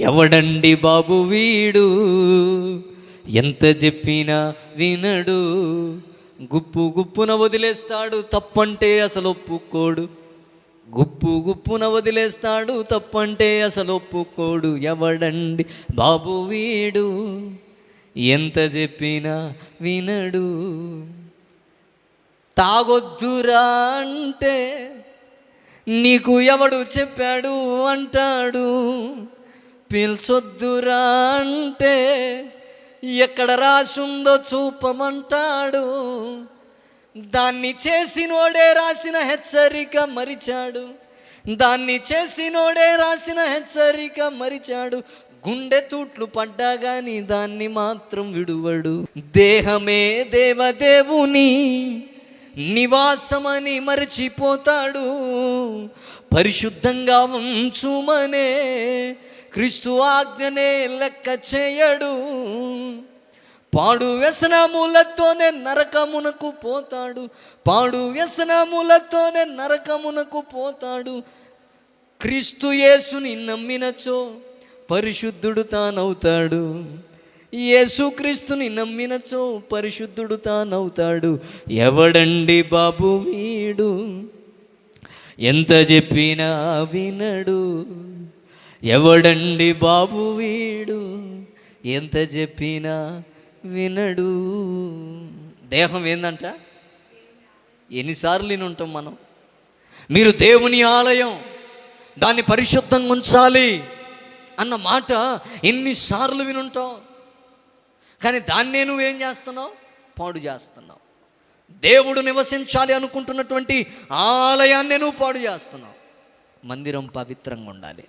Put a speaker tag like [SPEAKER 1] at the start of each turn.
[SPEAKER 1] ఎవడండి బాబు వీడు, ఎంత చెప్పినా వినడు, గుప్పు గుప్పున వదిలేస్తాడు, తప్పంటే అసలు ఒప్పుకోడు. గుప్పు గుప్పున వదిలేస్తాడు, తప్పంటే అసలు ఒప్పుకోడు. ఎవడండి బాబు వీడు, ఎంత చెప్పినా వినడు. తాగొద్దురా అంటే నీకు ఎవడు చెప్పాడు అంటాడు. పీల్చొద్దురా అంటే ఎక్కడ రాసుందో చూపమంటాడు. దాన్ని చేసినోడే రాసిన హెచ్చరిక మరిచాడు. దాన్ని చేసినోడే రాసిన హెచ్చరిక మరిచాడు. గుండె తూట్లు పడ్డా గాని దాన్ని మాత్రం విడువడు. దేహమే దేవదేవుని నివాసమని మరచిపోతాడు. పరిశుద్ధంగా ఉంచుమనే క్రీస్తు ఆజ్ఞనే లెక్క చేయడు. పాడు వ్యసనములతోనే నరకమునకు పోతాడు. పాడు వ్యసనములతోనే నరకమునకు పోతాడు. క్రీస్తు యేసుని నమ్మినచో పరిశుద్ధుడు తానవుతాడు. యేసుక్రీస్తుని నమ్మినచో పరిశుద్ధుడు తానవుతాడు. ఎవడండి బాబు వీడు, ఎంత చెప్పినా వినడు. ఎవడండి బాబు వీడు, ఎంత చెప్పినా వినడు. దేహం ఏందంట? ఎన్నిసార్లు విని ఉంటాం మనం? మీరు దేవుని ఆలయం, దాన్ని పరిశుద్ధంగా ఉంచాలి అన్న మాట ఎన్నిసార్లు వినుంటావు. కానీ దాన్నే నువ్వేం చేస్తున్నావు? పాడు చేస్తున్నావు. దేవుడు నివసించాలి అనుకుంటున్నటువంటి ఆలయాన్నే నువ్వు పాడు చేస్తున్నావు. మందిరం పవిత్రంగా ఉండాలి.